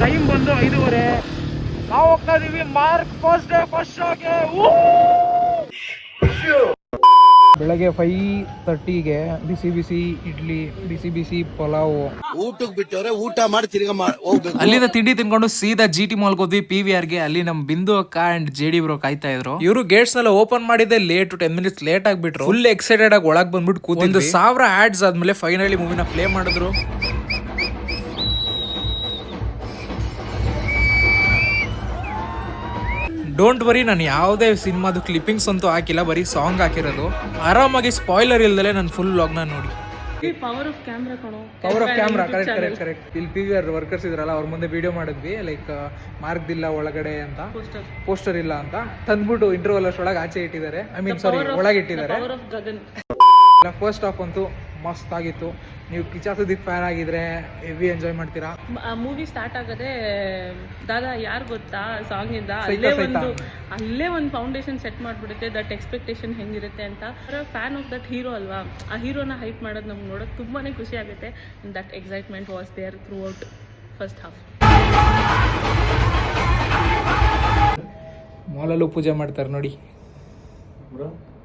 Time ಬಂದು 5:30. ನಾವು ಹೋಗ್ತಾ ಇದೀವಿ ಮಾರ್ಕ್ ಫಸ್ಟ್ ಡೇ ಫಸ್ಟ್ ಶೋಗೆ. ಬೆಳಗ್ಗೆ 5:30ಗೆ ಬಿಸಿ ಬಿಸಿ ಇಡ್ಲಿ, ಬಿಸಿ ಬಿಸಿ ಪಲಾವು ಊಟಕ್ಕೆ ಬಿಟ್ಟವ್ರೆ. ಊಟ ಮಾಡಿ ತಿರ್ಗಾ ಹೋಗ್ಬೇಕು. ಅಲ್ಲಿಂದ ತಿಂಡಿ ತಿನ್ಕೊಂಡು ಸೀದಾ GT ಮಾಲ್ಗೆ ಹೋದ್ವಿ PVR ಗೆ. ಅಲ್ಲಿ ನಮ್ ಬಿಂದು ಅಕ್ಕ ಅಂಡ್ JD ಬ್ರೋ ಕಾಯ್ತಾ ಇದ್ರು. ಇವರು ಗೇಟ್ಸ್ ನೆಲ್ಲ ಓಪನ್ ಮಾಡಿದ್ದೆ ಲೇಟ್, 10 ಮಿನಿಟ್ಸ್ ಲೇಟ್ ಆಗ್ಬಿಟ್ರು. ಫುಲ್ ಎಕ್ಸೈಟೆಡ್ ಆಗಿ ಒಳಗ್ ಬಂದ್ಬಿಟ್ಟು ಕೂತಿದ್ವಿ. 1,000 ಆಡ್ಸ್ ಆದ್ಮೇಲೆ ಫೈನಲಿ ಮೂವಿನ ಪ್ಲೇ ಮಾಡಿದ್ರು. ಡೋಂಟ್ ವರಿ, ನಾನು ಯಾವುದೇ ಸಿನಿಮಾದು ಕ್ಲಿಪ್ಪಿಂಗ್ಸ್ ಅಂತೂ ಹಾಕಿಲ್ಲ, ಬರೀ ಸಾಂಗ್ ಹಾಕಿರೋದು. ಆರಾಮಾಗಿ ಸ್ಪಾಯ್ಲರ್ ಇಲ್ದಲೆ ನಾನು ಫುಲ್ ವ್ಲಾಗ್ನ ನೋಡಿ. ಪವರ್ ಆಫ್ ಕ್ಯಾಮ್ರಾ ಕಣೋ, ಪವರ್ ಆಫ್ ಕ್ಯಾಮ್ರಾ. ಕರೆಕ್ಟ್. ಇಲ್ಲಿ PVR ವರ್ಕರ್ಸ್ ಇದ್ರಲ್ಲ, ಅವ್ರ ಮುಂದೆ ವಿಡಿಯೋ ಮಾಡಿದ್ವಿ. ಲೈಕ್ ಮಾರ್ಕ್ದಿಲ್ಲ ಒಳಗಡೆ ಅಂತ, ಪೋಸ್ಟರ್ ಇಲ್ಲ ಅಂತ ತಂದ್ಬಿಟ್ಟು ಇಂಟರ್ವಲ್ ಅಷ್ಟೊಳಗೆ ಆಚೆ ಇಟ್ಟಿದ್ದಾರೆ. ಐ ಮೀನ್ ಸಾರಿ, ಒಳಗೆ ಇಟ್ಟಿದ್ದಾರೆ. ಫಸ್ಟ್ ಹಾಫ್ ಅಂತೂ ಮಸ್ತ್ ಆಗಿತ್ತು. ನೀವು ಕಿಚ್ಚ ಸುದೀಪ್ ಫ್ಯಾನ್ ಆಗಿದ್ರೆ ಹೆವಿ ಎಂಜಾಯ್ ಮಾಡ್ತೀರಾ. ಮೂವಿ ಸ್ಟಾರ್ಟ್ ಆಗದೆ ದಾದಾ ಯಾರು ಗೊತ್ತಾ ಸಾಂಗ್ ಇಂದ ಅಲ್ಲೇ ಒಂದು ಫೌಂಡೇಶನ್ ಸೆಟ್ ಮಾಡ್ಬಿಡುತ್ತೆ. ದಟ್ ಎಕ್ಸ್ಪೆಕ್ಟೇಷನ್ ಹೆಂಗಿರುತ್ತೆ ಅಂತ. ಫ್ಯಾನ್ ಆಫ್ ದಟ್ ಹೀರೋ ಅಲ್ವಾ, ಆ ಹೀರೋನ ಹೈಪ್ ಮಾಡೋದು ನಮ್ಗೆ ನೋಡೋಕೆ ತುಂಬಾನೇ ಖುಷಿ ಆಗುತ್ತೆ. That excitement was there throughout first half. ಮಾಲಲ್ಲೂ ಪೂಜೆ ಮಾಡ್ತಾರೆ ನೋಡಿ.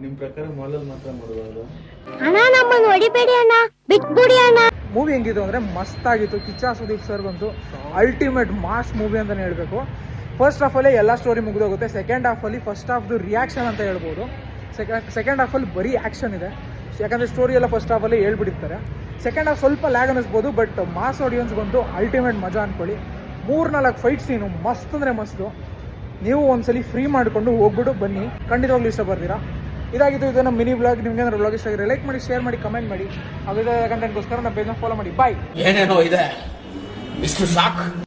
ನಿಮ್ ಪ್ರಕಾರ ಮಾಲಲ್ಲಿ ಮಾತ್ರ ಮಾಡೋದು? ಮೂವಿ ಹೆಂಗಿತ್ತು ಅಂದ್ರೆ ಮಸ್ತ್ ಆಗಿತ್ತು. ಕಿಚ್ಚ ಸುದೀಪ್ ಸರ್ ಬಂತು ಅಲ್ಟಿಮೇಟ್ ಮಾಸ್ ಮೂವಿ ಅಂತಾನೆ ಹೇಳ್ಬೇಕು. ಫಸ್ಟ್ ಹಾಫಲ್ಲಿ ಎಲ್ಲ ಸ್ಟೋರಿ ಮುಗಿದೋಗುತ್ತೆ. ಸೆಕೆಂಡ್ ಹಾಫಲ್ಲಿ ಫಸ್ಟ್ ಹಾಫ್ದು ರಿಯಾಕ್ಷನ್ ಅಂತ ಹೇಳ್ಬೋದು. ಸೆಕೆಂಡ್ ಹಾಫಲ್ಲಿ ಬರೀ ಆ್ಯಕ್ಷನ್ ಇದೆ, ಯಾಕಂದರೆ ಸ್ಟೋರಿ ಎಲ್ಲ ಫಸ್ಟ್ ಹಾಫಲ್ಲಿ ಹೇಳ್ಬಿಟ್ಟಿರ್ತಾರೆ. ಸೆಕೆಂಡ್ ಹಾಫ್ ಸ್ವಲ್ಪ ಲ್ಯಾಗ್ ಅನ್ನಿಸ್ಬೋದು, ಬಟ್ ಮಾಸ್ ಆಡಿಯನ್ಸ್ ಬಂದು ಅಲ್ಟಿಮೇಟ್ ಮಜಾ ಅಂದ್ಕೊಳ್ಳಿ. 3-4 ಫೈಟ್ ಸೀನು ಮಸ್ತ್ ಅಂದರೆ ಮಸ್ತು. ನೀವು ಒಂದ್ಸಲಿ ಫ್ರೀ ಮಾಡಿಕೊಂಡು ಹೋಗ್ಬಿಟ್ಟು ಬನ್ನಿ, ಖಂಡಿತವಾಗ್ಲೂ ಇಷ್ಟಪಡ್ತೀರಾ. ಇದಾಗಿತ್ತು ಇದು ನಮ್ಮ ಮಿನಿ ಬ್ಲಾಗ್. ನಿಮ್ಗೆ ಏನಾದ್ರು ಬ್ಲಾಗ್ ಇಷ್ಟ ಆಗಿದ್ರೆ ಲೈಕ್ ಮಾಡಿ, ಶೇರ್ ಮಾಡಿ, ಕಮೆಂಟ್ ಮಾಡಿ. ಅದೇ ಕಂಟೆಂಟ್ಗೋಸ್ಕರ ನಮ್ಮ ಪೇಜ್ನ ಫಾಲೋ ಮಾಡಿ. ಬಾಯ್. ಏನೇನೋ ಇದೆ ಇಷ್ಟು ಸಾಕು.